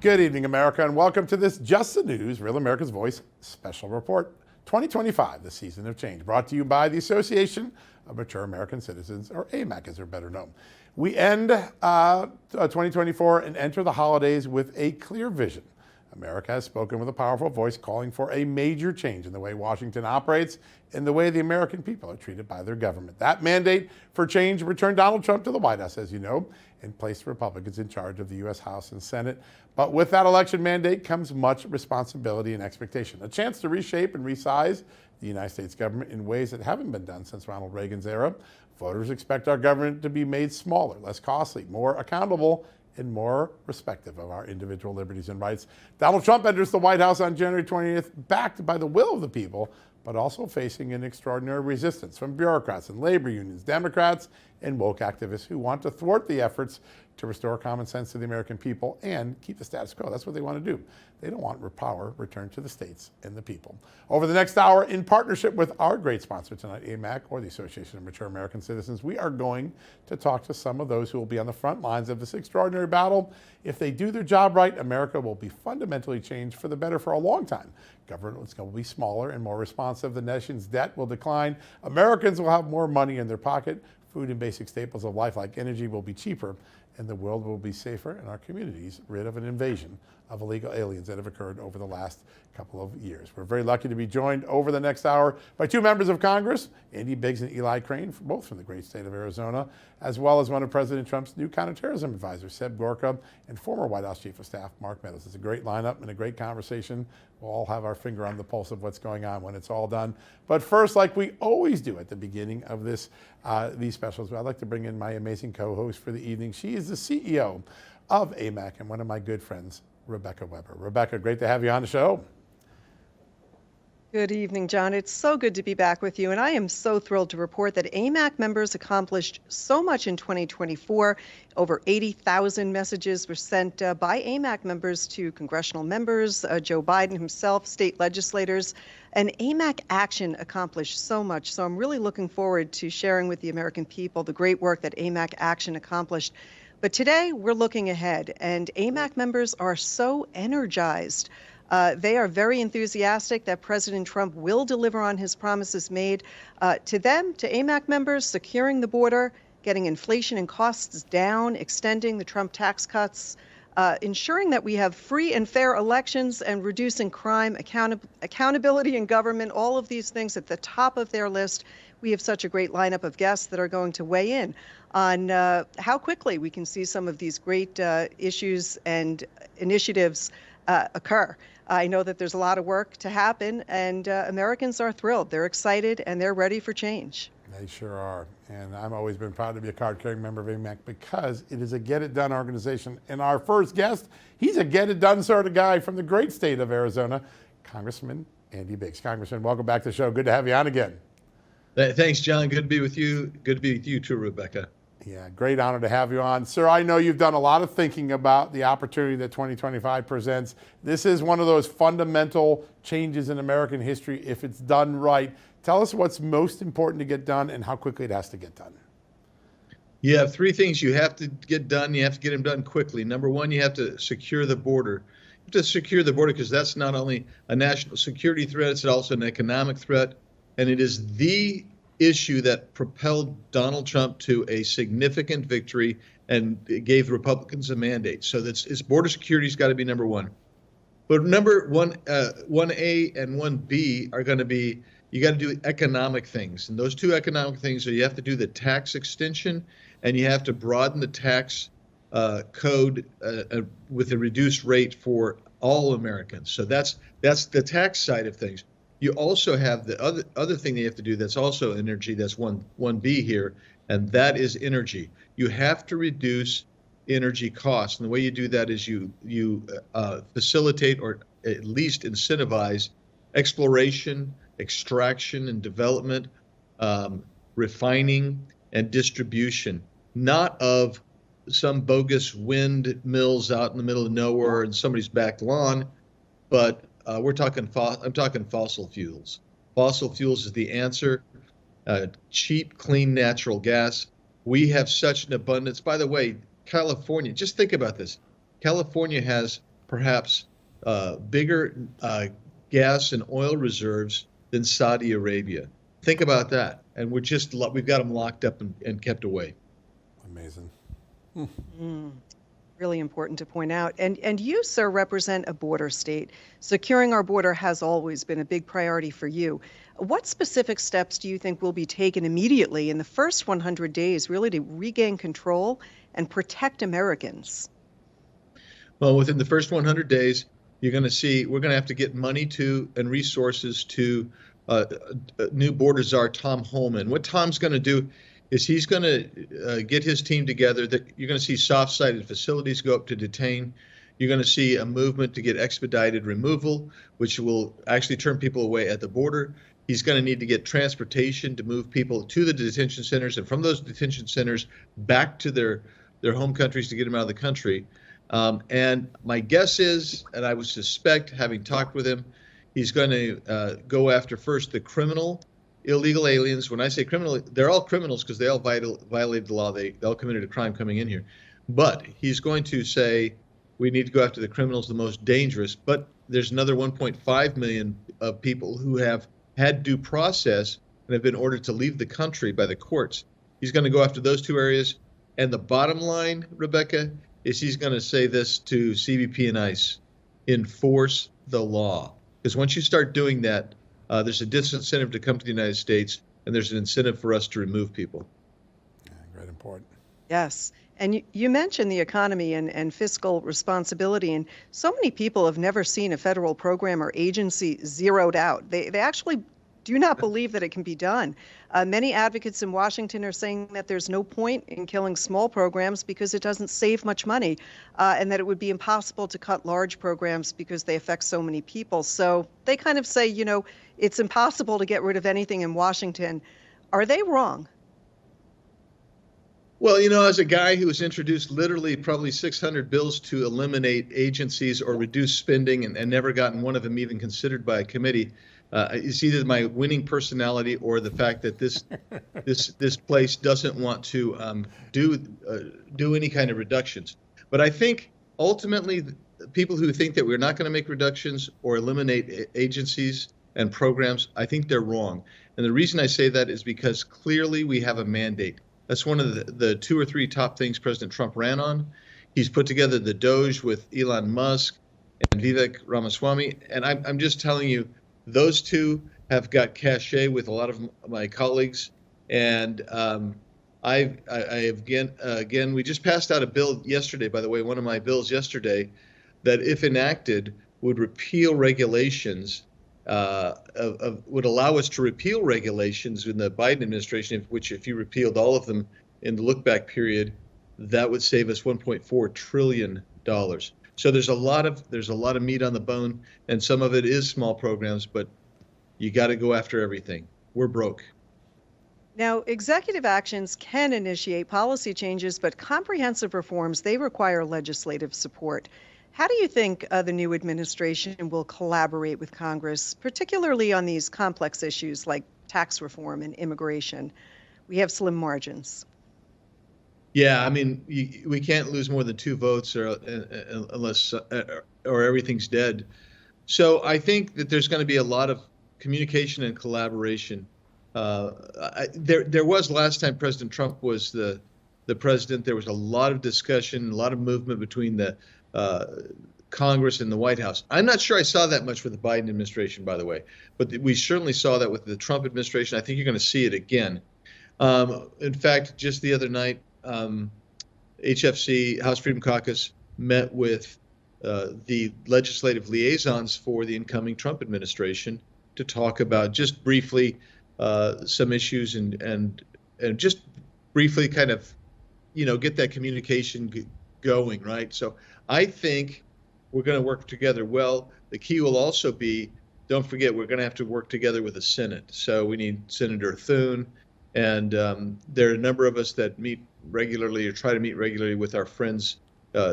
Good evening, America, and welcome to this Just the News, Real America's Voice special report. 2025, the season of change, brought to you by the Association of Mature American Citizens, or AMAC as they're better known. We end 2024 and enter the holidays with a clear vision. America has spoken with a powerful voice calling for a major change in the way Washington operates and the way the American people are treated by their government. That mandate for change returned Donald Trump to the White House, as you know, and placed Republicans in charge of the U.S. House and Senate. But with that election mandate comes much responsibility and expectation, a chance to reshape and resize the United States government in ways that haven't been done since Ronald Reagan's era. Voters expect our government to be made smaller, less costly, more accountable, and more respective of our individual liberties and rights. Donald Trump enters the White House on January 20th, backed by the will of the people, but also facing an extraordinary resistance from bureaucrats and labor unions, Democrats, and woke activists who want to thwart the efforts to restore common sense to the American people and keep the status quo. That's what they want to do. They don't want power returned to the states and the people. Over the next hour, in partnership with our great sponsor tonight, AMAC, or the Association of Mature American Citizens, we are going to talk to some of those who will be on the front lines of this extraordinary battle. If they do their job right, America will be fundamentally changed for the better for a long time. Government is going to be smaller and more responsive. The nation's debt will decline. Americans will have more money in their pocket. Food and basic staples of life like energy will be cheaper, and the world will be safer, and our communities rid of an invasion of illegal aliens that have occurred over the last couple of years. We're very lucky to be joined over the next hour by two members of Congress, Andy Biggs and Eli Crane, both from the great state of Arizona, as well as one of President Trump's new counterterrorism advisors, Seb Gorka, and former White House Chief of Staff, Mark Meadows. It's a great lineup and a great conversation. We'll all have our finger on the pulse of what's going on when it's all done. But first, like we always do at the beginning of these specials, I'd like to bring in my amazing co-host for the evening. She is the CEO of AMAC and one of my good friends, Rebecca Weber. Rebecca, great to have you on the show. Good evening, John. It's so good to be back with you, and I am so thrilled to report that AMAC members accomplished so much in 2024. Over 80,000 messages were sent by AMAC members to congressional members, Joe Biden himself, state legislators, and AMAC Action accomplished so much. So I'm really looking forward to sharing with the American people the great work that AMAC Action accomplished. But today we're looking ahead, and AMAC members are so energized. They are very enthusiastic that President Trump will deliver on his promises made. To them, to AMAC members, securing the border, getting inflation and costs down, extending the Trump tax cuts, ensuring that we have free and fair elections, and reducing crime, accountability in government, all of these things at the top of their list. We have such a great lineup of guests that are going to weigh in on how quickly we can see some of these great issues and initiatives occur. I know that there's a lot of work to happen, and Americans are thrilled. They're excited, and they're ready for change. They sure are. And I've always been proud to be a card-carrying member of AMAC because it is a get-it-done organization. And our first guest, he's a get-it-done sort of guy from the great state of Arizona, Congressman Andy Biggs. Congressman, welcome back to the show. Good to have you on again. Thanks, John. Good to be with you. Good to be with you too, Rebecca. Yeah, great honor to have you on. Sir, I know you've done a lot of thinking about the opportunity that 2025 presents. This is one of those fundamental changes in American history if it's done right. Tell us what's most important to get done and how quickly it has to get done. You have three things you have to get done. You have to get them done quickly. Number one, you have to secure the border. You have to secure the border because that's not only a national security threat, it's also an economic threat. And it is the issue that propelled Donald Trump to a significant victory and gave Republicans a mandate. So that's border security's got to be number one. But number 1A and 1B are going to be, you got to do economic things. And those two economic things are you have to do the tax extension and you have to broaden the tax code with a reduced rate for all Americans. So that's the tax side of things. You also have the other thing that you have to do that's also energy, that's 1B here, and that is energy. You have to reduce energy costs. And the way you do that is you facilitate or at least incentivize exploration, extraction and development, refining and distribution, not of some bogus windmills out in the middle of nowhere in somebody's back lawn, but I'm talking fossil fuels. Fossil fuels is the answer. Cheap, clean natural gas. We have such an abundance. By the way, California, just think about this. California has perhaps bigger gas and oil reserves than Saudi Arabia. Think about that. And we've got them locked up and kept away. Amazing. Really important to point out. And you, sir, represent a border state. Securing our border has always been a big priority for you. What specific steps do you think will be taken immediately in the first 100 days, really, to regain control and protect Americans? Well, within the first 100 days, we're going to have to get money to and resources to new border czar Tom Homan. What Tom's going to do is he's going to get his team together. That you're going to see soft-sided facilities go up to detain. You're going to see a movement to get expedited removal, which will actually turn people away at the border. He's going to need to get transportation to move people to the detention centers and from those detention centers back to their home countries to get them out of the country. And my guess is, and I would suspect, having talked with him, he's going to go after first the criminal illegal aliens. When I say criminal, they're all criminals because they all violated the law. They all committed a crime coming in here. But he's going to say we need to go after the criminals, the most dangerous. But there's another 1.5 million of people who have had due process and have been ordered to leave the country by the courts. He's going to go after those two areas. And the bottom line, Rebecca, is he's going to say this to CBP and ICE: enforce the law. Because once you start doing that, there's a disincentive to come to the United States, and there's an incentive for us to remove people. Yeah, great important. Yes. And you mentioned the economy and fiscal responsibility, and so many people have never seen a federal program or agency zeroed out. They actually do not believe that it can be done. Many advocates in Washington are saying that there's no point in killing small programs because it doesn't save much money, and that it would be impossible to cut large programs because they affect so many people. So they kind of say, it's impossible to get rid of anything in Washington. Are they wrong? Well, as a guy who has introduced literally probably 600 bills to eliminate agencies or reduce spending and never gotten one of them even considered by a committee, it's either my winning personality or the fact that this place doesn't want to do any kind of reductions. But I think ultimately, people who think that we're not going to make reductions or eliminate agencies and programs, I think they're wrong. And the reason I say that is because clearly we have a mandate. That's one of the two or three top things President Trump ran on. He's put together the DOGE with Elon Musk and Vivek Ramaswamy. And I'm just telling you, those two have got cachet with a lot of my colleagues. And I have again, we just passed out a bill yesterday, by the way, one of my bills yesterday, that if enacted would repeal regulations, would allow us to repeal regulations in the Biden administration, which if you repealed all of them in the look-back period, that would save us $1.4 trillion. So there's a lot of meat on the bone, and some of it is small programs, but you got to go after everything. We're broke. Now, executive actions can initiate policy changes, but comprehensive reforms, they require legislative support. How do you think the new administration will collaborate with Congress, particularly on these complex issues like tax reform and immigration? We have slim margins. Yeah, I mean, we can't lose more than 2 votes unless everything's dead. So I think that there's going to be a lot of communication and collaboration. There was last time President Trump was the president. There was a lot of discussion, a lot of movement between the Congress and the White House. I'm not sure I saw that much with the Biden administration, by the way, but we certainly saw that with the Trump administration. I think you're going to see it again. In fact, just the other night, HFC, House Freedom Caucus, met with the legislative liaisons for the incoming Trump administration to talk about just briefly some issues and just briefly kind of, get that communication going, right? So I think we're going to work together well. The key will also be, don't forget, we're going to have to work together with the Senate. So we need Senator Thune, and there are a number of us that meet regularly or try to meet regularly with our friends,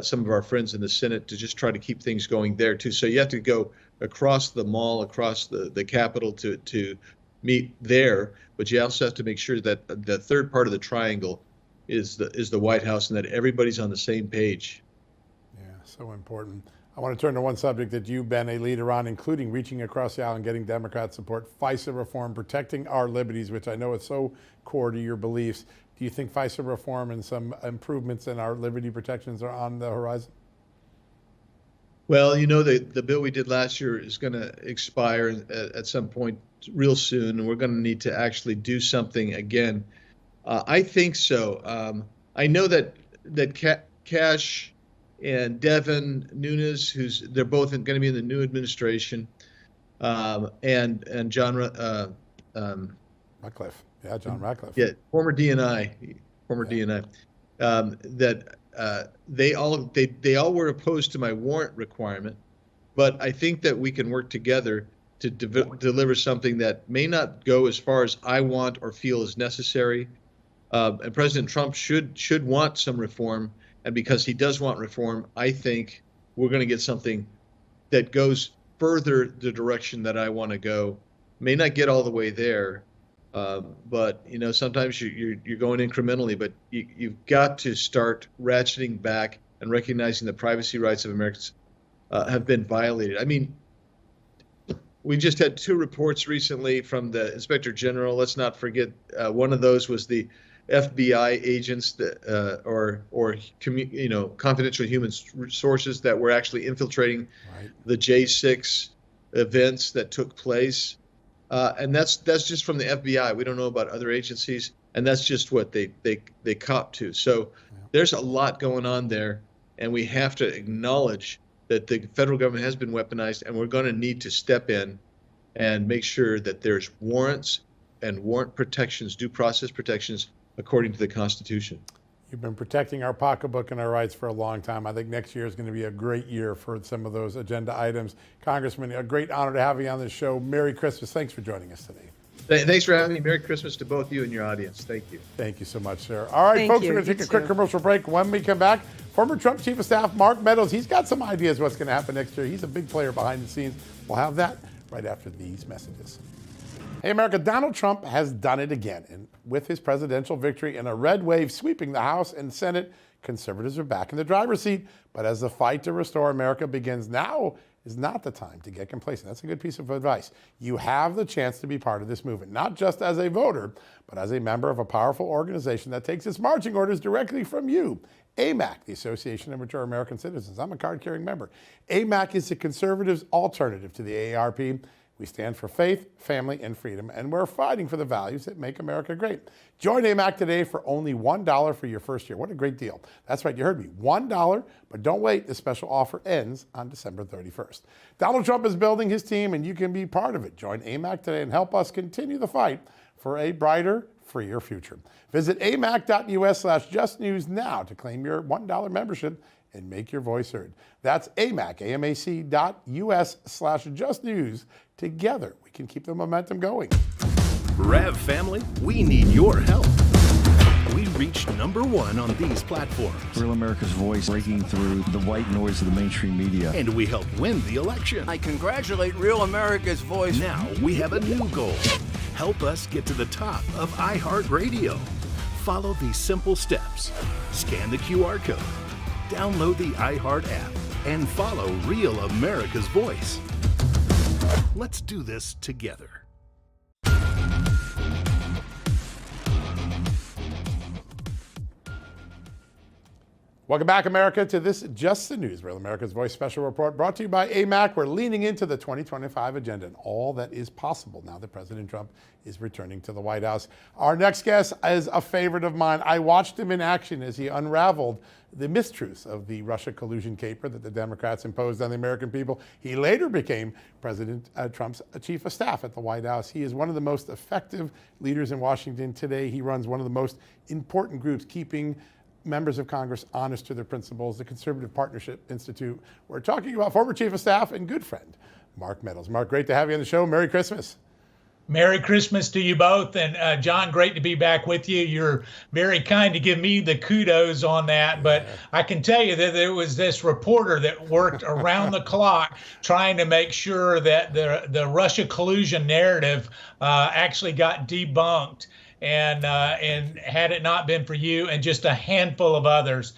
some of our friends in the Senate, to just try to keep things going there too. So you have to go across the mall, across the Capitol to meet there, but you also have to make sure that the third part of the triangle is the White House and that everybody's on the same page. Yeah, so important. I want to turn to one subject that you've been a leader on, including reaching across the aisle and getting Democrat support, FISA reform, protecting our liberties, which I know is so core to your beliefs. Do you think FISA reform and some improvements in our liberty protections are on the horizon? Well, the bill we did last year is going to expire at some point real soon, and we're going to need to actually do something again. I think so. I know that Kash and Devin Nunes, they're both going to be in the new administration, and John Ratcliffe. Yeah, John Ratcliffe. Yeah, former DNI, that they all were opposed to my warrant requirement, but I think that we can work together to deliver something that may not go as far as I want or feel is necessary. And President Trump should want some reform. And because he does want reform, I think we're going to get something that goes further the direction that I want to go. May not get all the way there, but sometimes you're going incrementally. But you've got to start ratcheting back and recognizing the privacy rights of Americans have been violated. I mean, we just had 2 reports recently from the Inspector General. Let's not forget one of those was the FBI agents that, or confidential human sources that were actually infiltrating the J6 events that took place, and that's just from the FBI. We don't know about other agencies, and that's just what they cop to. So there's a lot going on there, and we have to acknowledge that the federal government has been weaponized, and we're going to need to step in and make sure that there's warrants and warrant protections, due process protections, according to the Constitution. You've been protecting our pocketbook and our rights for a long time. I think next year is going to be a great year for some of those agenda items. Congressman, a great honor to have you on the show. Merry Christmas. Thanks for joining us today. Thanks for having me. Merry Christmas to both you and your audience. Thank you. Thank you so much, sir. All right, folks, we're going to take a quick commercial break. When we come back, former Trump Chief of Staff Mark Meadows, he's got some ideas what's going to happen next year. He's a big player behind the scenes. We'll have that right after these messages. Hey, America, Donald Trump has done it again. And with his presidential victory and a red wave sweeping the House and Senate, conservatives are back in the driver's seat. But as the fight to restore America begins, now is not the time to get complacent. That's a good piece of advice. You have the chance to be part of this movement, not just as a voter, but as a member of a powerful organization that takes its marching orders directly from you. AMAC, the Association of Mature American Citizens. I'm a card-carrying member. AMAC is the conservatives' alternative to the AARP. We stand for faith, family, and freedom, and we're fighting for the values that make America great. Join AMAC today for only $1 for your first year. What a great deal. That's right, you heard me, $1, but don't wait. The special offer ends on December 31st. Donald Trump is building his team, and you can be part of it. Join AMAC today and help us continue the fight for a brighter, freer future. Visit amac.us/justnews now to claim your $1 membership and make your voice heard. That's amac.us/justnews. Together, we can keep the momentum going. Rev family, we need your help. We reached #1 on these platforms. Real America's Voice, breaking through the white noise of the mainstream media. And we helped win the election. I congratulate Real America's Voice. Now we have a new goal. Help us get to the top of iHeartRadio. Follow these simple steps. Scan the QR code. Download the iHeart app and follow Real America's Voice. Let's do this together. Welcome back, America, to this Just the News, Real America's Voice special report brought to you by AMAC. We're leaning into the 2025 agenda and all that is possible now that President Trump is returning to the White House. Our next guest is a favorite of mine. I watched him in action as he unraveled the mistruths of the Russia collusion caper that the Democrats imposed on the American people. He later became President Trump's chief of staff at the White House. He is one of the most effective leaders in Washington today. He runs one of the most important groups keeping members of Congress honest to their principles, the Conservative Partnership Institute. We're talking about former Chief of Staff and good friend, Mark Meadows. Mark, great to have you on the show. Merry Christmas. Merry Christmas to you both. And John, great to be back with you. You're very kind to give me the kudos on that. But I can tell you that there was this reporter that worked around the clock trying to make sure that the Russia collusion narrative actually got debunked. And had it not been for you and just a handful of others,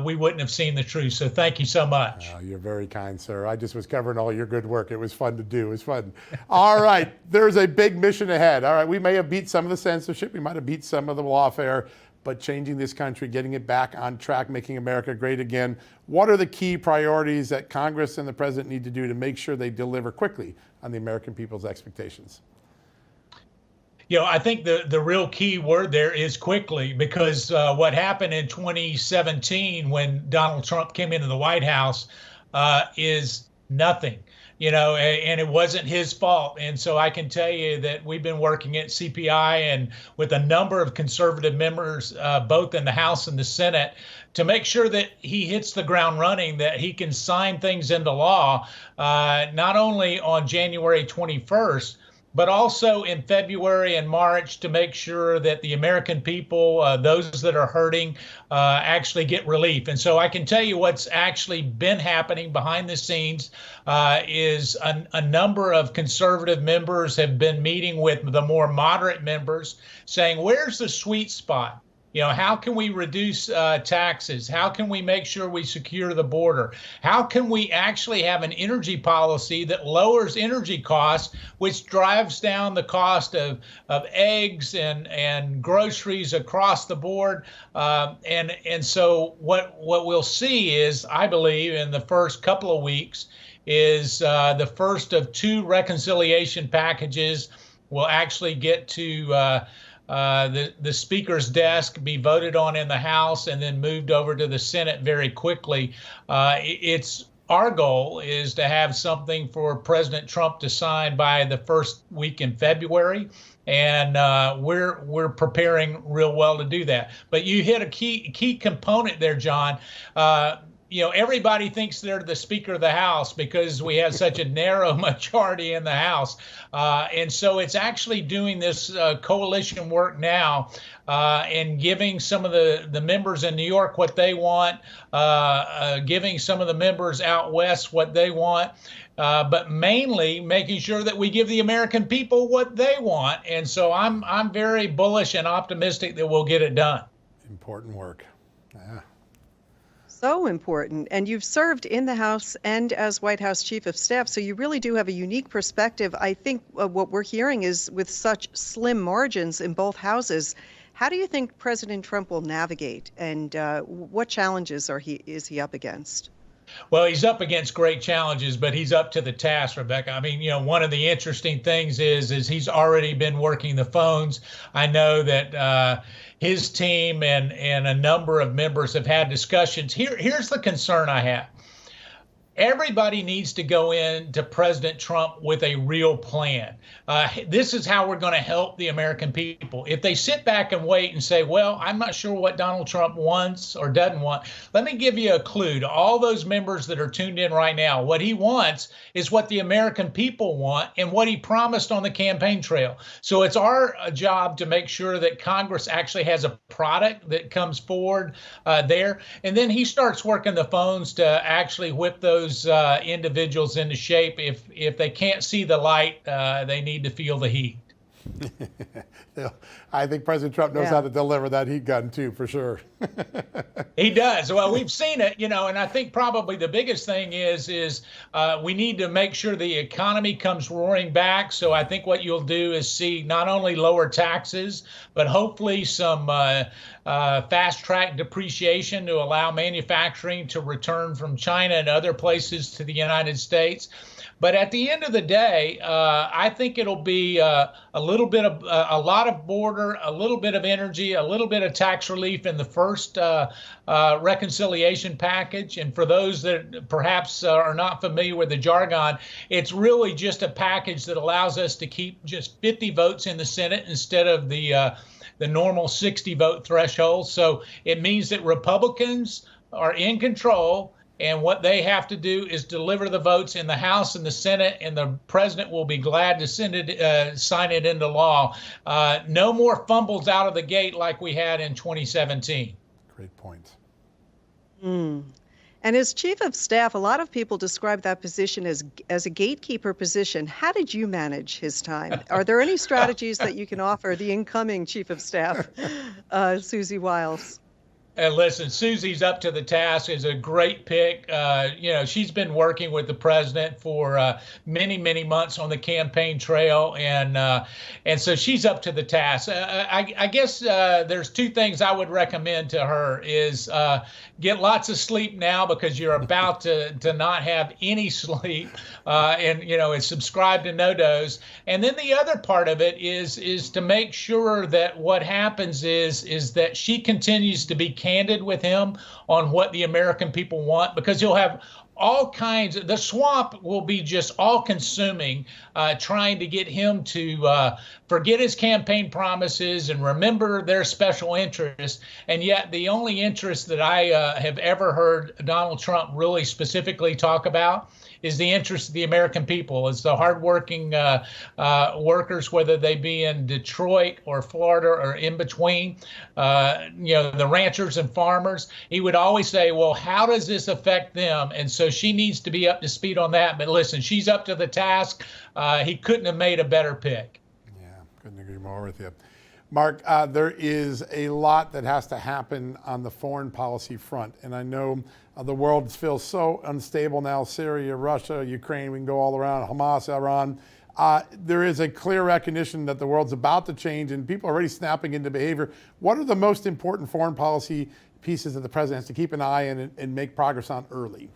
we wouldn't have seen the truth. So thank you so much. Oh, you're very kind, sir. I just was covering all your good work. It was fun to do. It was fun. All right. There's a big mission ahead. All right. We may have beat some of the censorship. We might have beat some of the lawfare, but changing this country, getting it back on track, making America great again. What are the key priorities that Congress and the president need to do to make sure they deliver quickly on the American people's expectations? I think the real key word there is quickly, because what happened in 2017 when Donald Trump came into the White House is nothing, and it wasn't his fault. And so I can tell you that we've been working at CPI and with a number of conservative members, both in the House and the Senate, to make sure that he hits the ground running, that he can sign things into law, not only on January 21st, but also in February and March, to make sure that the American people, those that are hurting, actually get relief. And so I can tell you what's actually been happening behind the scenes is a number of conservative members have been meeting with the more moderate members, saying, where's the sweet spot? How can we reduce taxes? How can we make sure we secure the border? How can we actually have an energy policy that lowers energy costs, which drives down the cost of eggs and groceries across the board? And so what we'll see is, I believe, in the first couple of weeks, is the first of two reconciliation packages will actually get to the Speaker's desk, be voted on in the House, and then moved over to the Senate very quickly. Our goal is to have something for President Trump to sign by the first week in February, and we're preparing real well to do that. But you hit a key component there, John. Everybody thinks they're the Speaker of the House because we have such a narrow majority in the House. And so it's actually doing this coalition work now and giving some of the members in New York what they want, giving some of the members out west what they want, but mainly making sure that we give the American people what they want. And so I'm very bullish and optimistic that we'll get it done. Important work. Yeah. So important. And you've served in the House and as White House Chief of Staff, so you really do have a unique perspective. I think what we're hearing is, with such slim margins in both houses, how do you think President Trump will navigate, and what challenges is he up against? Well, he's up against great challenges, but he's up to the task, Rebecca. I mean, one of the interesting things is he's already been working the phones. I know that his team and a number of members have had discussions. Here's the concern I have. Everybody needs to go in to President Trump with a real plan. This is how we're going to help the American people. If they sit back and wait and say, well, I'm not sure what Donald Trump wants or doesn't want, let me give you a clue to all those members that are tuned in right now. What he wants is what the American people want and what he promised on the campaign trail. So it's our job to make sure that Congress actually has a product that comes forward there. And then he starts working the phones to actually whip those individuals into shape. If they can't see the light, they need to feel the heat. I think President Trump knows how to deliver that heat gun too, for sure. He does. Well, we've seen it, and I think probably the biggest thing is we need to make sure the economy comes roaring back. So I think what you'll do is see not only lower taxes, but hopefully some fast track depreciation to allow manufacturing to return from China and other places to the United States. But at the end of the day, I think it'll be a little bit of a lot of border, a little bit of energy, a little bit of tax relief in the first reconciliation package. And for those that perhaps are not familiar with the jargon, it's really just a package that allows us to keep just 50 votes in the Senate instead of the normal 60 vote threshold. So it means that Republicans are in control. And what they have to do is deliver the votes in the House and the Senate, and the president will be glad to sign it into law. No more fumbles out of the gate like we had in 2017. Great point. And as chief of staff, a lot of people describe that position as a gatekeeper position. How did you manage his time? Are there any strategies that you can offer the incoming chief of staff, Susie Wiles? And listen, Susie's up to the task, is a great pick. She's been working with the president for many, many months on the campaign trail, and so she's up to the task. I guess there's two things I would recommend to her is get lots of sleep now, because you're about to not have any sleep, and subscribe to NoDoz. And then the other part of it is to make sure that what happens is that she continues to be candid with him on what the American people want, because he'll have all kinds of, the swamp will be just all consuming, trying to get him to forget his campaign promises and remember their special interests. And yet the only interest that I have ever heard Donald Trump really specifically talk about is the interest of the American people. It's the hardworking workers, whether they be in Detroit or Florida or in between, the ranchers and farmers. He would always say, well, how does this affect them? And so she needs to be up to speed on that. But listen, she's up to the task. He couldn't have made a better pick. Yeah, couldn't agree more with you. Mark, there is a lot that has to happen on the foreign policy front. And I know the world feels so unstable now. Syria, Russia, Ukraine, we can go all around, Hamas, Iran. There is a clear recognition that the world's about to change and people are already snapping into behavior. What are the most important foreign policy pieces that the president has to keep an eye on and make progress on early?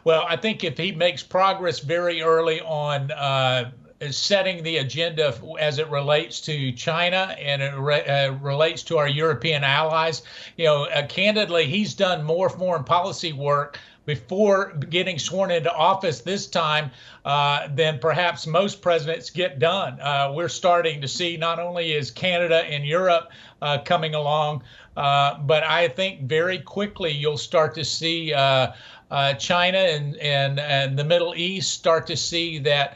Well, I think if he makes progress very early on setting the agenda as it relates to China and it relates to our European allies, candidly, he's done more foreign policy work before getting sworn into office this time than perhaps most presidents get done. We're starting to see not only is Canada and Europe coming along, but I think very quickly you'll start to see China and the Middle East start to see that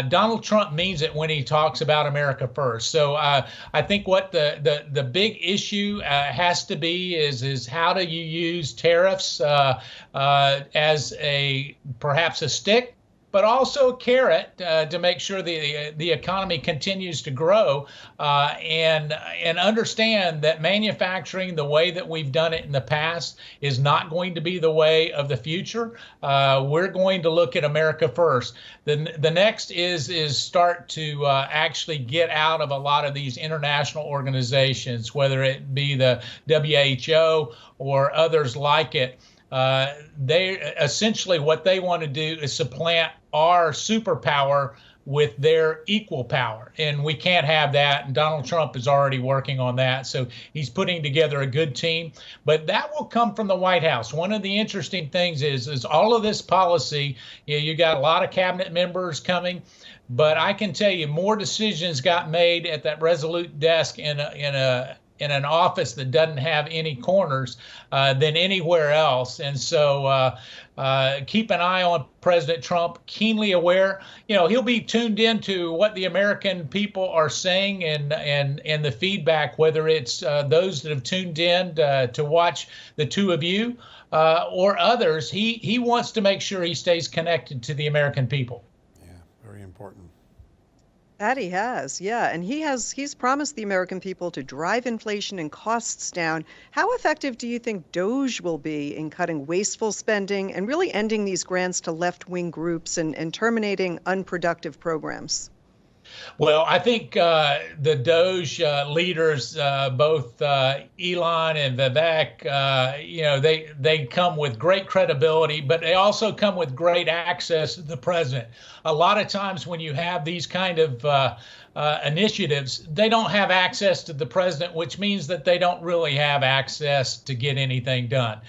Donald Trump means it when he talks about America first. So I think what the big issue has to be is how do you use tariffs as perhaps a stick, but also a carrot to make sure the economy continues to grow, and understand that manufacturing the way that we've done it in the past is not going to be the way of the future. We're going to look at America first. The next is start to actually get out of a lot of these international organizations, whether it be the WHO or others like it. They essentially what they want to do is supplant our superpower with their equal power, and we can't have that. And Donald Trump is already working on that, so he's putting together a good team. But that will come from the White House. One of the interesting things is all of this policy. You got a lot of cabinet members coming, but I can tell you more decisions got made at that Resolute desk in an office that doesn't have any corners than anywhere else. And so keep an eye on President Trump, keenly aware. He'll be tuned into what the American people are saying and the feedback, whether it's those that have tuned in to watch the two of you or others. He wants to make sure he stays connected to the American people. Yeah, very important. That he has, yeah. And he's promised the American people to drive inflation and costs down. How effective do you think DOGE will be in cutting wasteful spending and really ending these grants to left-wing groups and terminating unproductive programs? Well, I think the DOGE leaders, both Elon and Vivek, they come with great credibility, but they also come with great access to the president. A lot of times when you have these kind of initiatives, they don't have access to the president, which means that they don't really have access to get anything done.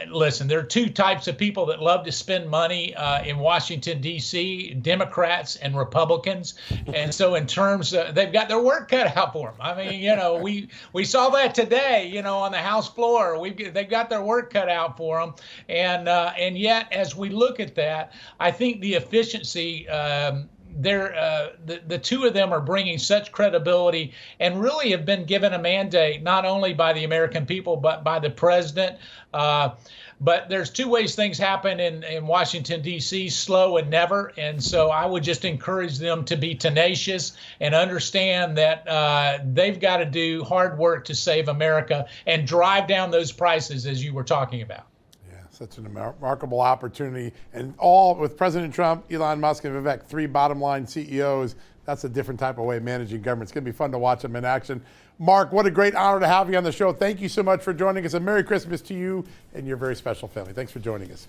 Listen, there are two types of people that love to spend money in Washington, D.C., Democrats and Republicans. And so in terms of, they've got their work cut out for them. I mean, we saw that today, on the House floor. They've got their work cut out for them. And yet, as we look at that, I think the efficiency the two of them are bringing such credibility and really have been given a mandate not only by the American people but by the president. But there's two ways things happen in Washington, D.C., slow and never. And so I would just encourage them to be tenacious and understand that they've got to do hard work to save America and drive down those prices, as you were talking about. Yeah, such an remarkable opportunity. And all with President Trump, Elon Musk, and Vivek, three bottom line CEOs. That's a different type of way of managing government. It's going to be fun to watch them in action. Mark, what a great honor to have you on the show. Thank you so much for joining us. And Merry Christmas to you and your very special family. Thanks for joining us.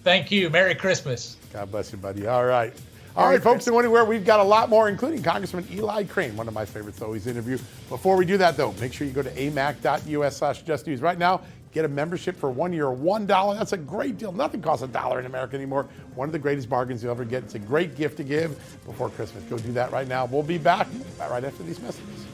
Thank you. Merry Christmas. God bless you, buddy. All right. All right, folks, don't anywhere. We've got a lot more, including Congressman Eli Crane, one of my favorites to always interview. Before we do that, though, make sure you go to amac.us/justnews. Right now, get a membership for 1 year, $1. That's a great deal. Nothing costs $1 in America anymore. One of the greatest bargains you'll ever get. It's a great gift to give before Christmas. Go do that right now. We'll be back right after these messages.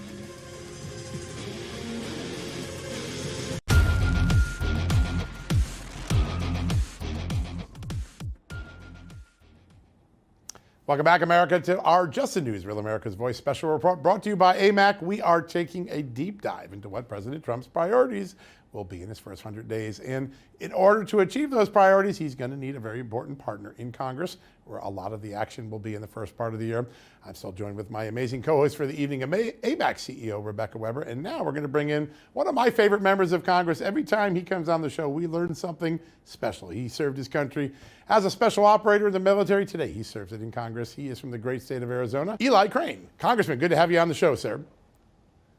Welcome back, America, to our Just the News, Real America's Voice special report brought to you by AMAC. We are taking a deep dive into what President Trump's priorities will be in his first 100 days. And in order to achieve those priorities, he's going to need a very important partner in Congress, where a lot of the action will be in the first part of the year. I'm still joined with my amazing co-host for the evening, AMAC CEO Rebecca Weber. And now we're going to bring in one of my favorite members of Congress. Every time he comes on the show, we learn something special. He served his country as a special operator in the military. Today, he serves it in Congress. He is from the great state of Arizona. Eli Crane. Congressman, good to have you on the show, sir.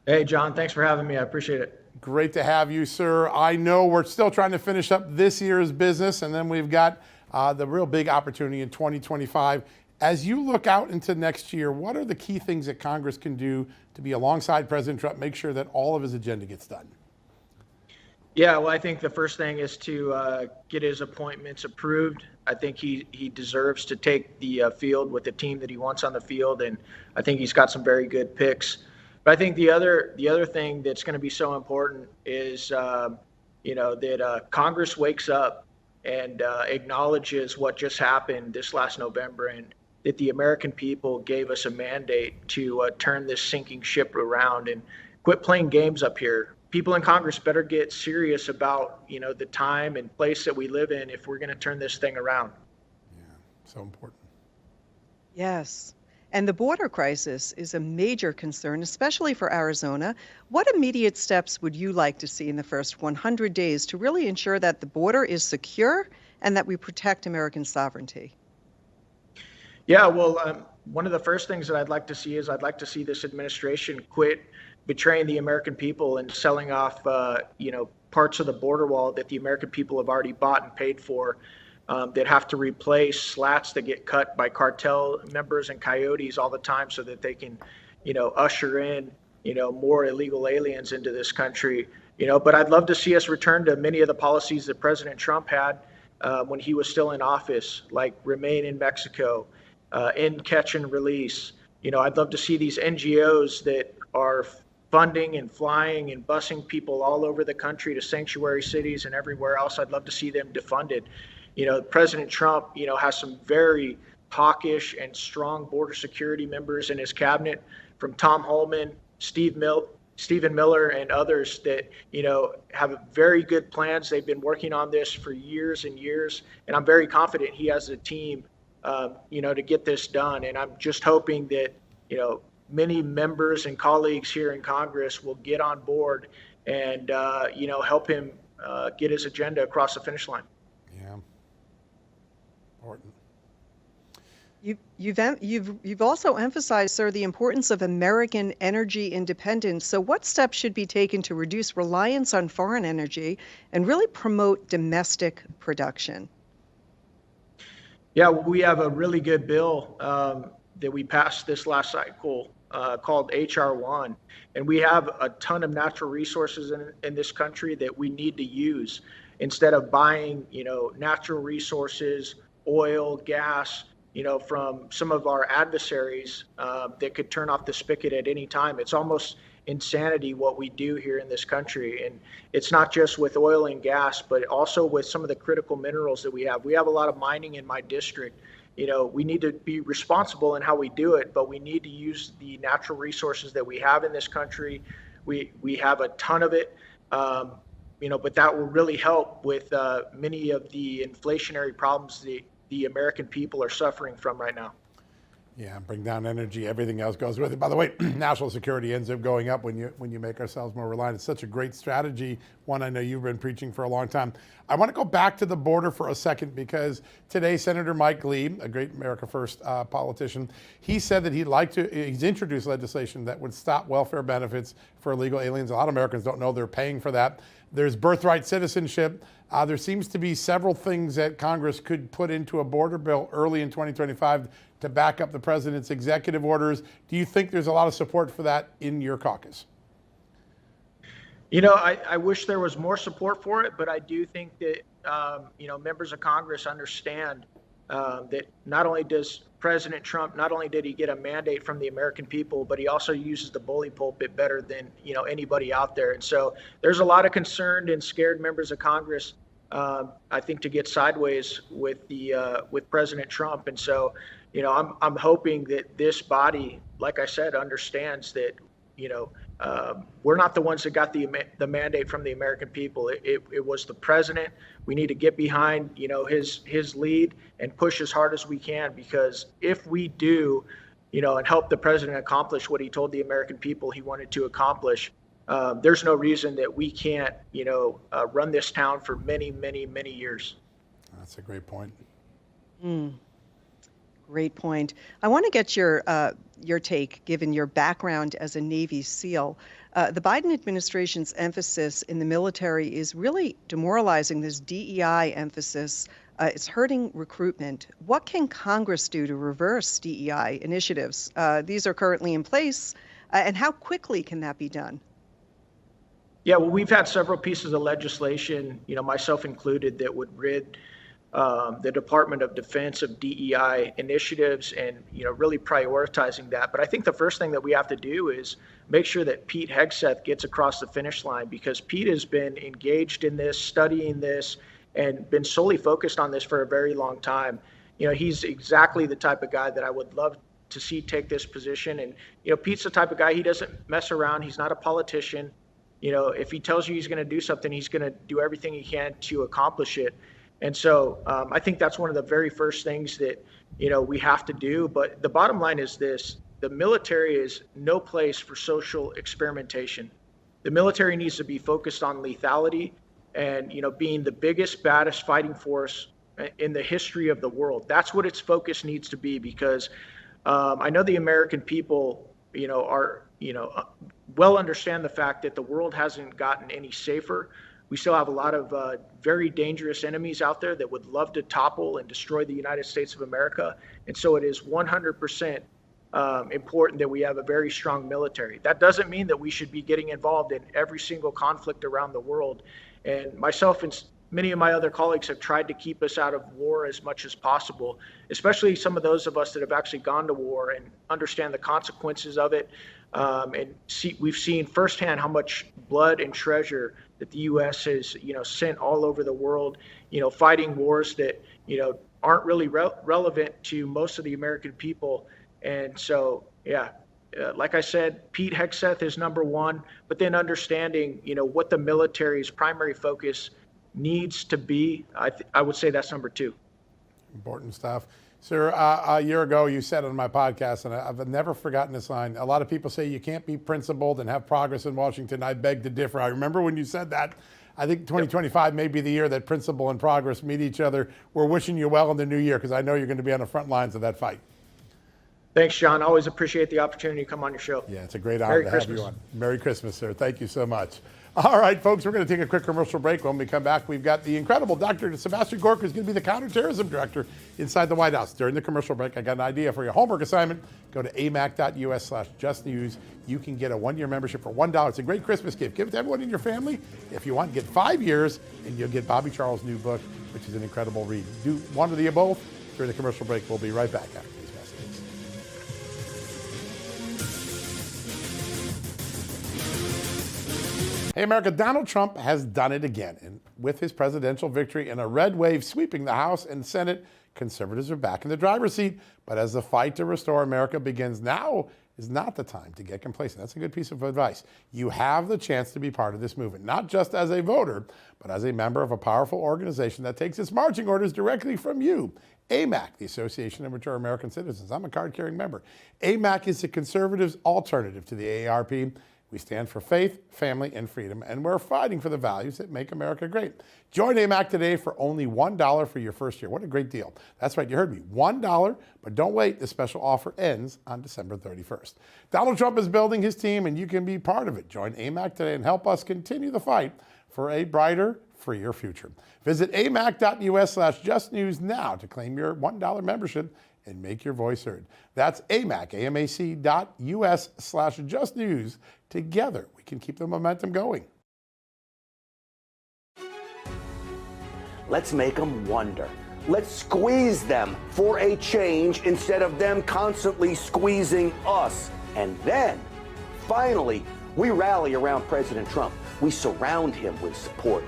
Hey, John, thanks for having me. I appreciate it. Great to have you, sir. I know we're still trying to finish up this year's business, and then we've got the real big opportunity in 2025. As you look out into next year, what are the key things that Congress can do to be alongside President Trump, make sure that all of his agenda gets done? Yeah, well, I think the first thing is to get his appointments approved. I think he deserves to take the field with the team that he wants on the field, and I think he's got some very good picks. But I think the other thing that's going to be so important is, that Congress wakes up and acknowledges what just happened this last November, and that the American people gave us a mandate to turn this sinking ship around and quit playing games up here. People in Congress better get serious about, the time and place that we live in if we're going to turn this thing around. Yeah, so important. Yes. And the border crisis is a major concern, especially for Arizona. What immediate steps would you like to see in the first 100 days to really ensure that the border is secure and that we protect American sovereignty? Yeah, well, one of the first things that I'd like to see is I'd like to see this administration quit betraying the American people and selling off, parts of the border wall that the American people have already bought and paid for. That have to replace slats that get cut by cartel members and coyotes all the time so that they can, usher in, more illegal aliens into this country. But I'd love to see us return to many of the policies that President Trump had when he was still in office, like remain in Mexico, end, catch, and release. I'd love to see these NGOs that are funding and flying and busing people all over the country to sanctuary cities and everywhere else. I'd love to see them defunded. President Trump, has some very hawkish and strong border security members in his cabinet, from Tom Homan, Stephen Miller, and others that, have very good plans. They've been working on this for years and years, and I'm very confident he has a team, to get this done. And I'm just hoping that, many members and colleagues here in Congress will get on board and, help him get his agenda across the finish line. Yeah. Important. You've also emphasized, sir, the importance of American energy independence. So what steps should be taken to reduce reliance on foreign energy and really promote domestic production? Yeah, we have a really good bill that we passed this last cycle called H.R. 1. And we have a ton of natural resources in this country that we need to use instead of buying, natural resources, oil, gas, from some of our adversaries that could turn off the spigot at any time. It's almost insanity what we do here in this country. And it's not just with oil and gas, but also with some of the critical minerals that we have. We have a lot of mining in my district, we need to be responsible in how we do it, but we need to use the natural resources that we have in this country. We have a ton of it, but that will really help with many of the inflationary problems the American people are suffering from right now. Yeah, bring down energy, everything else goes with it. By the way, national security ends up going up when you make ourselves more reliant. It's such a great strategy, one I know you've been preaching for a long time. I want to go back to the border for a second because today Senator Mike Lee, a great America First politician, he said that he's introduced legislation that would stop welfare benefits for illegal aliens. A lot of Americans don't know they're paying for that. There's birthright citizenship. There seems to be several things that Congress could put into a border bill early in 2025 to back up the president's executive orders. Do you think there's a lot of support for that in your caucus? I wish there was more support for it, but I do think that, members of Congress understand that not only does President Trump, not only did he get a mandate from the American people, but he also uses the bully pulpit better than, anybody out there. And so there's a lot of concerned and scared members of Congress, I think, to get sideways with President Trump. And so, I'm hoping that this body, like I said, understands that, we're not the ones that got the mandate from the American people. It was the president. We need to get behind, his lead and push as hard as we can, because if we do, and help the president accomplish what he told the American people he wanted to accomplish, there's no reason that we can't, run this town for many, many, many years. That's a great point. Great point. I want to get your take, given your background as a Navy SEAL. The Biden administration's emphasis in the military is really demoralizing. This DEI emphasis. It's hurting recruitment. What can Congress do to reverse DEI initiatives? These are currently in place, and how quickly can that be done? Yeah, well, we've had several pieces of legislation, myself included, that would rid the Department of Defense of DEI initiatives and, really prioritizing that. But I think the first thing that we have to do is make sure that Pete Hegseth gets across the finish line, because Pete has been engaged in this, studying this, and been solely focused on this for a very long time. He's exactly the type of guy that I would love to see take this position. And, Pete's the type of guy, he doesn't mess around. He's not a politician. If he tells you he's going to do something, he's going to do everything he can to accomplish it. And so I think that's one of the very first things that, we have to do. But the bottom line is this: the military is no place for social experimentation. The military needs to be focused on lethality and, being the biggest, baddest fighting force in the history of the world. That's what its focus needs to be, because I know the American people, are, well understand the fact that the world hasn't gotten any safer. We still have a lot of very dangerous enemies out there that would love to topple and destroy the United States of America. And so it is 100% important that we have a very strong military. That doesn't mean that we should be getting involved in every single conflict around the world. And myself and many of my other colleagues have tried to keep us out of war as much as possible, especially some of those of us that have actually gone to war and understand the consequences of it. We've seen firsthand how much blood and treasure that the U.S. has, sent all over the world, fighting wars that, aren't really relevant to most of the American people. And so, like I said, Pete Hegseth is number one, but then understanding, what the military's primary focus needs to be, I would say that's number two. Important stuff. Sir, a year ago you said on my podcast, and I've never forgotten this line, a lot of people say you can't be principled and have progress in Washington. I beg to differ. I remember when you said that. I think 2025 may be the year that principle and progress meet each other. We're wishing you well in the new year, because I know you're going to be on the front lines of that fight. Thanks, John. Always appreciate the opportunity to come on your show. Yeah, it's a great honor to have you on. Merry Christmas, sir. Thank you so much. All right, folks, we're going to take a quick commercial break. When we come back, we've got the incredible Dr. Sebastian Gorka, who's going to be the counterterrorism director inside the White House. During the commercial break, I got an idea for your homework assignment. Go to amac.us/justnews. You can get a one-year membership for $1. It's a great Christmas gift. Give it to everyone in your family. If you want, get 5 years, and you'll get Bobby Charles' new book, which is an incredible read. Do one or the above during the commercial break. We'll be right back after these messages. Hey, America, Donald Trump has done it again. And with his presidential victory and a red wave sweeping the House and Senate, conservatives are back in the driver's seat. But as the fight to restore America begins, now is not the time to get complacent. That's a good piece of advice. You have the chance to be part of this movement, not just as a voter, but as a member of a powerful organization that takes its marching orders directly from you. AMAC, the Association of Mature American Citizens. I'm a card-carrying member. AMAC is the conservatives' alternative to the AARP. We stand for faith, family, and freedom, and we're fighting for the values that make America great. Join AMAC today for only $1 for your first year. What a great deal. That's right, you heard me, $1, but don't wait. The special offer ends on December 31st. Donald Trump is building his team, and you can be part of it. Join AMAC today and help us continue the fight for a brighter, freer future. Visit amac.us/justnews now to claim your $1 membership and make your voice heard. That's AMAC, amac.us/justnews. Together, we can keep the momentum going. Let's make them wonder. Let's squeeze them for a change instead of them constantly squeezing us. And then, finally, we rally around President Trump. We surround him with support.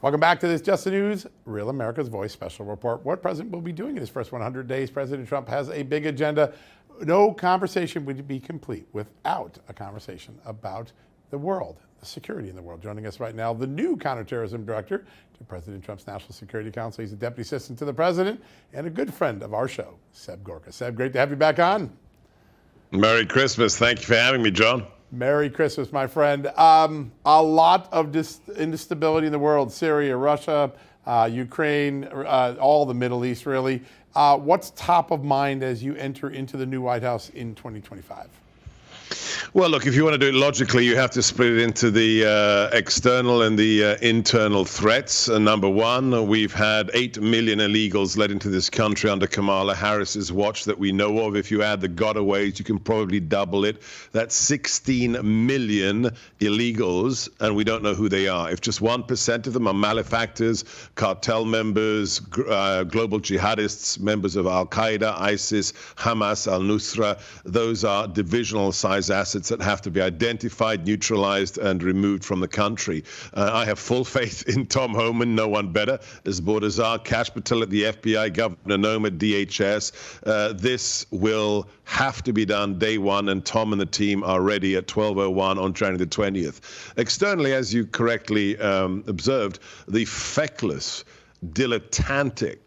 Welcome back to this Just the News, Real America's Voice special report. What President will be doing in his first 100 days? President Trump has a big agenda. No conversation would be complete without a conversation about the world, the security in the world. Joining us right now, the new counterterrorism director to President Trump's National Security Council. He's a deputy assistant to the president and a good friend of our show, Seb Gorka. Seb, great to have you back on. Merry Christmas. Thank you for having me, John. Merry Christmas, my friend. A lot of instability in the world, Syria, Russia, Ukraine, all the Middle East, really. What's top of mind as you enter into the new White House in 2025? Well, look, if you want to do it logically, you have to split it into the external and the internal threats. Number one, we've had 8 million illegals led into this country under Kamala Harris's watch that we know of. If you add the gotaways, you can probably double it. That's 16 million illegals, and we don't know who they are. If just 1% of them are malefactors, cartel members, global jihadists, members of Al-Qaeda, ISIS, Hamas, al-Nusra, those are divisional size assets that have to be identified, neutralized, and removed from the country. I have full faith in Tom Homan, no one better, as Border Czar, Kash Patel at the FBI, Governor Noem at DHS. This will have to be done day one, and Tom and the team are ready at 12:01 on January the 20th. Externally, as you correctly observed, the feckless, dilettantic,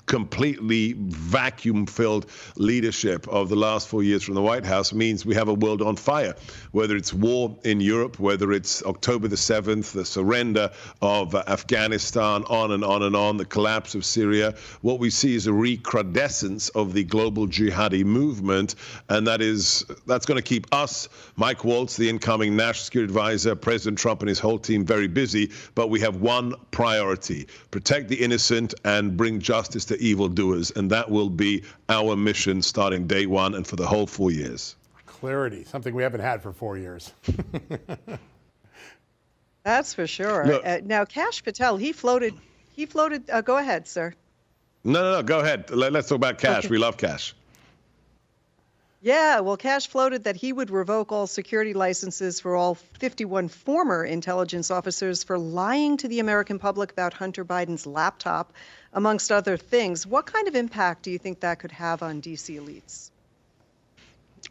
completely vacuum-filled leadership of the last 4 years from the White House means we have a world on fire, whether it's war in Europe, whether it's October the 7th, the surrender of Afghanistan, on and on and on, the collapse of Syria. What we see is a recrudescence of the global jihadi movement, and that's going to keep us, Mike Waltz, the incoming National Security Advisor, President Trump and his whole team very busy, but we have one priority: protect the innocent and bring justice to evildoers, and that will be our mission starting day one and for the whole 4 years. Clarity, something we haven't had for 4 years. That's for sure. Now, Kash Patel, he floated. Go ahead, sir. No, go ahead. Let's talk about Kash. Okay. We love Kash. Yeah, well, Kash floated that he would revoke all security licenses for all 51 former intelligence officers for lying to the American public about Hunter Biden's laptop, amongst other things. What kind of impact do you think that could have on D.C. elites?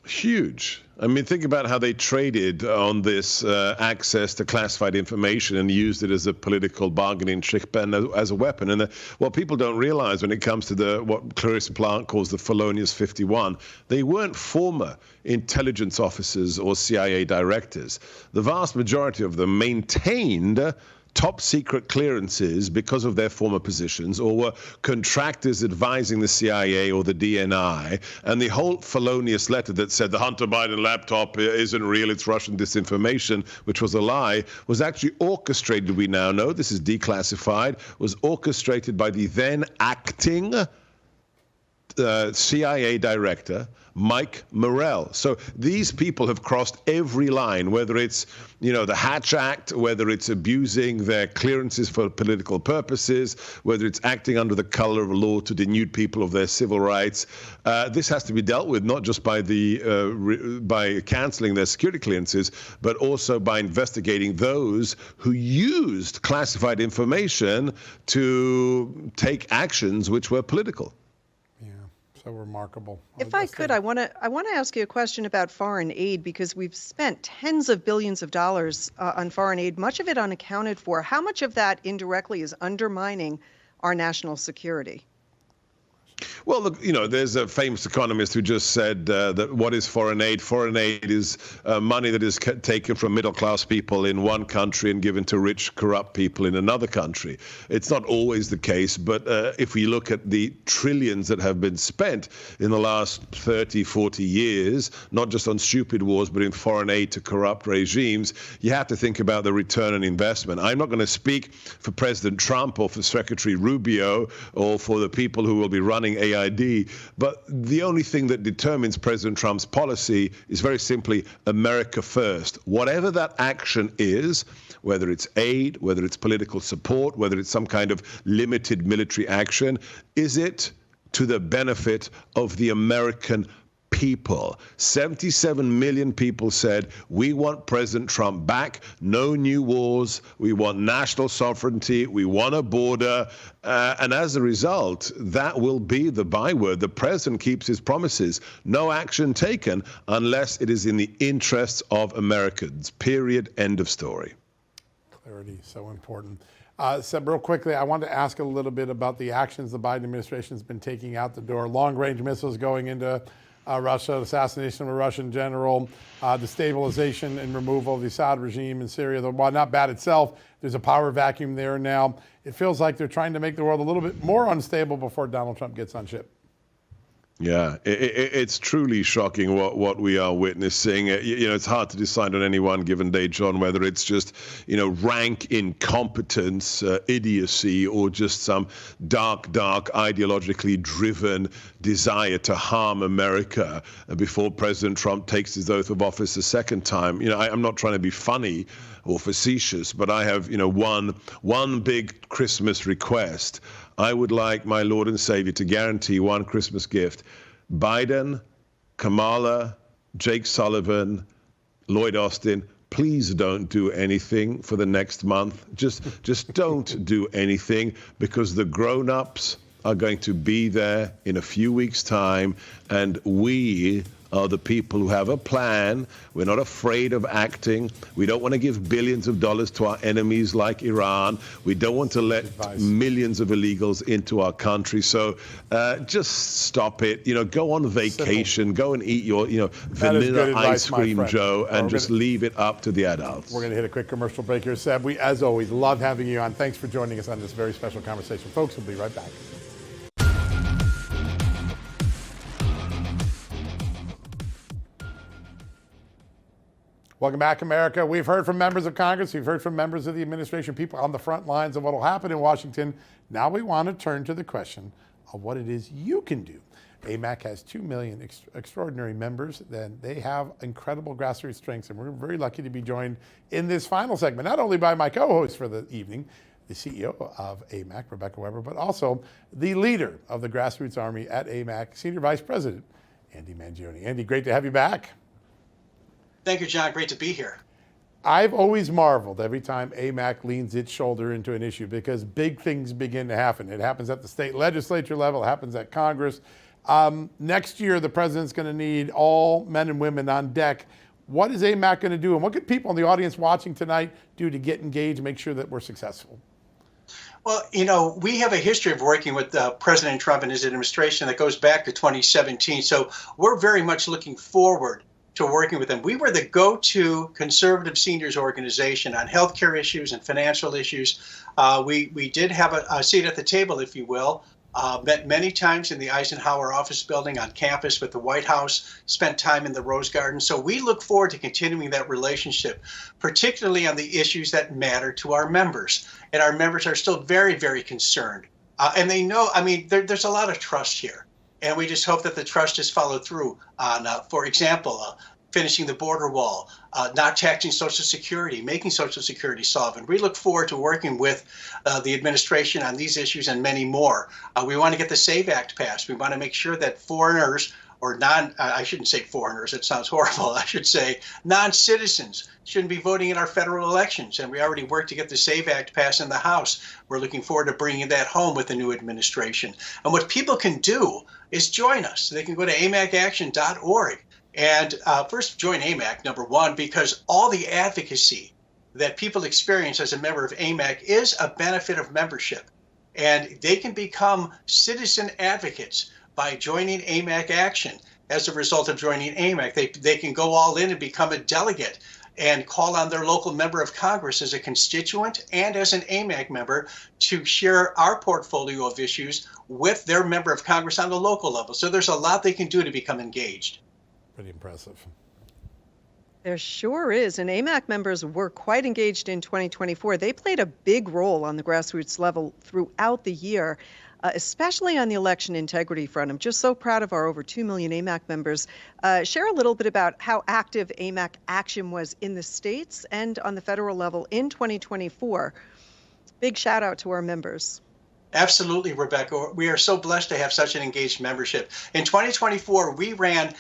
Huge. I mean, think about how they traded on this access to classified information and used it as a political bargaining chip and as a weapon. And what people don't realize when it comes to what Clarissa Plant calls the felonious 51, they weren't former intelligence officers or CIA directors. The vast majority of them maintained top secret clearances because of their former positions, or were contractors advising the CIA or the DNI. And the whole felonious letter that said the Hunter Biden laptop isn't real, it's Russian disinformation, which was a lie, was actually orchestrated, we now know, this is declassified, was orchestrated by the then acting CIA director, Mike Morell. So these people have crossed every line, whether it's, the Hatch Act, whether it's abusing their clearances for political purposes, whether it's acting under the color of law to denude people of their civil rights. This has to be dealt with not just by by canceling their security clearances, but also by investigating those who used classified information to take actions which were political. So remarkable. If I could, I want to ask you a question about foreign aid, because we've spent tens of billions of dollars on foreign aid, much of it unaccounted for. How much of that indirectly is undermining our national security? Well, look, there's a famous economist who just said that what is foreign aid? Foreign aid is money that is taken from middle-class people in one country and given to rich, corrupt people in another country. It's not always the case, but if we look at the trillions that have been spent in the last 30, 40 years, not just on stupid wars, but in foreign aid to corrupt regimes, you have to think about the return on investment. I'm not going to speak for President Trump or for Secretary Rubio or for the people who will be running AID, but the only thing that determines President Trump's policy is very simply America first. Whatever that action is, whether it's aid, whether it's political support, whether it's some kind of limited military action, is it to the benefit of the American people? 77 million people said, we want President Trump back, no new wars, we want national sovereignty, we want a border, and as a result, that will be the byword. The president keeps his promises. No action taken unless it is in the interests of Americans, period, end of story. Clarity, so important. Seb, real quickly, I wanted to ask a little bit about the actions the Biden administration has been taking out the door. Long-range missiles going into Russia, assassination of a Russian general, destabilization and removal of the Assad regime in Syria. While not bad itself, there's a power vacuum there now. It feels like they're trying to make the world a little bit more unstable before Donald Trump gets on ship. Yeah, it's truly shocking what we are witnessing. It's hard to decide on any one given day, John, whether it's just, rank incompetence, idiocy, or just some dark, ideologically driven desire to harm America before President Trump takes his oath of office a second time. I'm not trying to be funny or facetious, but I have, one big Christmas request. I would like my Lord and Savior to guarantee one Christmas gift. Biden, Kamala, Jake Sullivan, Lloyd Austin, please don't do anything for the next month. Just don't do anything, because the grown-ups are going to be there in a few weeks' time, and we are the people who have a plan. We're not afraid of acting. We don't want to give billions of dollars to our enemies like Iran. We don't want to let millions of illegals into our country. So just stop it. Go on vacation. Go and eat your, vanilla ice cream, Joe, and just leave it up to the adults. We're going to hit a quick commercial break here, Seb. We, as always, love having you on. Thanks for joining us on this very special conversation. Folks, we'll be right back. Welcome back, America. We've heard from members of Congress. We've heard from members of the administration, people on the front lines of what will happen in Washington. Now we want to turn to the question of what it is you can do. AMAC has 2 million extraordinary members. Then they have incredible grassroots strengths, and we're very lucky to be joined in this final segment, not only by my co-host for the evening, the CEO of AMAC, Rebecca Weber, but also the leader of the grassroots army at AMAC, Senior Vice President Andy Mangione. Andy, great to have you back. Thank you, John. Great to be here. I've always marveled every time AMAC leans its shoulder into an issue, because big things begin to happen. It happens at the state legislature level. It happens at Congress. Next year, the president's going to need all men and women on deck. What is AMAC going to do? And what could people in the audience watching tonight do to get engaged, make sure that we're successful? Well, we have a history of working with President Trump and his administration that goes back to 2017. So we're very much looking forward to working with them. We were the go-to conservative seniors organization on healthcare issues and financial issues. We did have a seat at the table, if you will. Met many times in the Eisenhower office building on campus with the White House, spent time in the Rose Garden. So we look forward to continuing that relationship, particularly on the issues that matter to our members. And our members are still very, very concerned. And they know, there's a lot of trust here. And we just hope that the trust is followed through on, for example, finishing the border wall, not taxing Social Security, making Social Security solvent. We look forward to working with the administration on these issues and many more. We want to get the SAVE Act passed. We want to make sure that foreigners or I shouldn't say foreigners, it sounds horrible. I should say non-citizens shouldn't be voting in our federal elections. And we already worked to get the SAVE Act passed in the House. We're looking forward to bringing that home with the new administration. And what people can do is join us. They can go to amacaction.org. And first, join AMAC, number one, because all the advocacy that people experience as a member of AMAC is a benefit of membership. And they can become citizen advocates by joining AMAC Action. As a result of joining AMAC, they can go all in and become a delegate and call on their local member of Congress as a constituent and as an AMAC member to share our portfolio of issues with their member of Congress on the local level. So there's a lot they can do to become engaged. Pretty impressive. There sure is. And AMAC members were quite engaged in 2024. They played a big role on the grassroots level throughout the year, especially on the election integrity front. I'm just so proud of our over 2 million AMAC members. Share a little bit about how active AMAC Action was in the states and on the federal level in 2024. Big shout out to our members. Absolutely, Rebecca. We are so blessed to have such an engaged membership. In 2024, we ran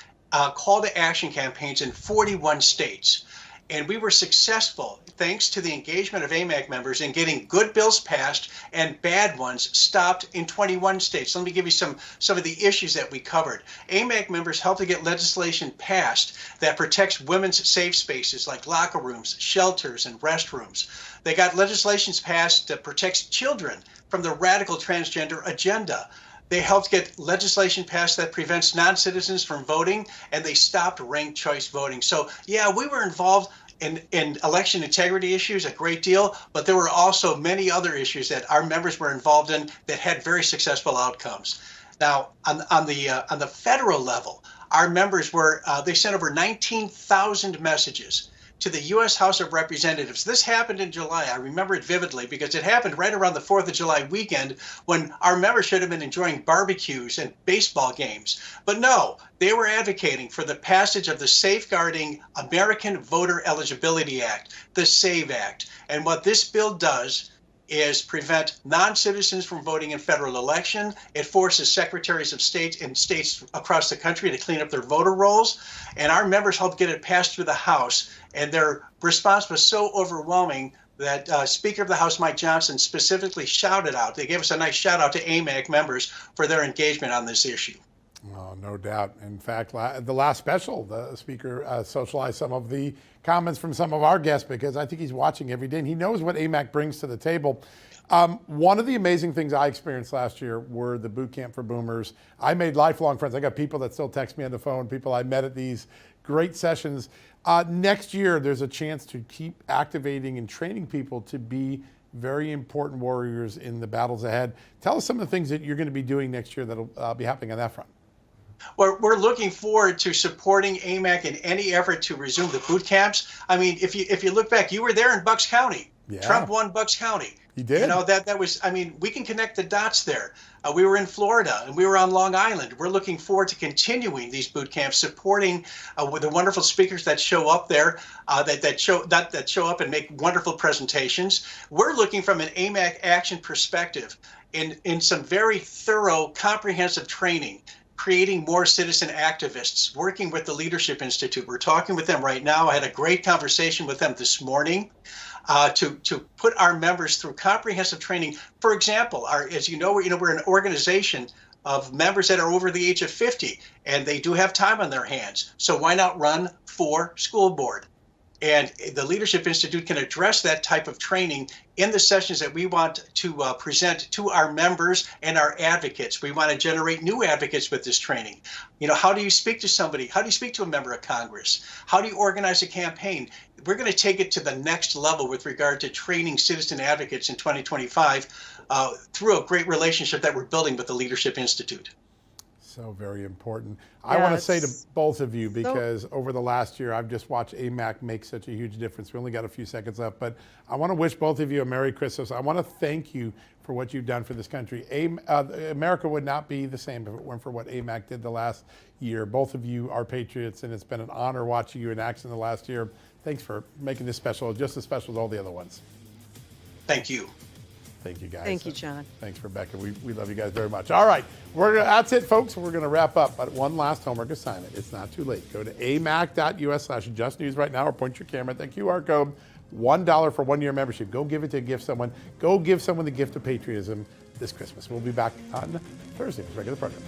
call to action campaigns in 41 states. And we were successful thanks to the engagement of AMAC members in getting good bills passed and bad ones stopped in 21 states. Let me give you some of the issues that we covered. AMAC members helped to get legislation passed that protects women's safe spaces like locker rooms, shelters, and restrooms. They got legislations passed that protects children from the radical transgender agenda. They helped get legislation passed that prevents non-citizens from voting, and they stopped ranked choice voting. So, yeah, we were involved in election integrity issues a great deal, but there were also many other issues that our members were involved in that had very successful outcomes. Now, on the federal level, our members they sent over 19,000 messages to the U.S. House of Representatives. This happened in July. I remember it vividly because it happened right around the 4th of July weekend when our members should have been enjoying barbecues and baseball games. But no, they were advocating for the passage of the Safeguarding American Voter Eligibility Act, the SAVE Act. And what this bill does is prevent non-citizens from voting in federal election. It forces secretaries of state in states across the country to clean up their voter rolls. And our members helped get it passed through the House. And their response was so overwhelming that Speaker of the House Mike Johnson specifically shouted out. They gave us a nice shout out to AMAC members for their engagement on this issue. Oh, no doubt. In fact, the last special, the Speaker socialized some of the comments from some of our guests because I think he's watching every day and he knows what AMAC brings to the table. One of the amazing things I experienced last year were the boot camp for boomers. I made lifelong friends. I got people that still text me on the phone, people I met at these great sessions. Next year, there's a chance to keep activating and training people to be very important warriors in the battles ahead. Tell us some of the things that you're going to be doing next year that'll be happening on that front. We're looking forward to supporting AMAC in any effort to resume the boot camps. I mean, if you look back, you were there in Bucks County. Yeah. Trump won Bucks County. He did. You know, that was, I mean, we can connect the dots there. We were in Florida and we were on Long Island. We're looking forward to continuing these boot camps, supporting with the wonderful speakers that show up there, that show up and make wonderful presentations. We're looking from an AMAC Action perspective in some very thorough, comprehensive training, creating more citizen activists, working with the Leadership Institute. We're talking with them right now. I had a great conversation with them this morning to put our members through comprehensive training. For example, as you know, we're an organization of members that are over the age of 50, and they do have time on their hands. So why not run for school board? And the Leadership Institute can address that type of training in the sessions that we want to present to our members and our advocates. We want to generate new advocates with this training. You know, how do you speak to somebody? How do you speak to a member of Congress? How do you organize a campaign? We're going to take it to the next level with regard to training citizen advocates in 2025 through a great relationship that we're building with the Leadership Institute. So very important. I want to say to it's both of you, because over the last year, I've just watched AMAC make such a huge difference. We only got a few seconds left, but I want to wish both of you a Merry Christmas. I want to thank you for what you've done for this country. America would not be the same if it weren't for what AMAC did the last year. Both of you are patriots, and it's been an honor watching you in action the last year. Thanks for making this special, just as special as all the other ones. Thank you. Thank you, guys. Thank you, John. Thanks, Rebecca. We love you guys very much. All right, that's it, folks. We're going to wrap up, but one last homework assignment. It's not too late. Go to amac.us/justnews right now, or point your camera at that QR code. $1 for 1 year membership. Go give it to someone. Go give someone the gift of patriotism this Christmas. We'll be back on Thursday with a regular program.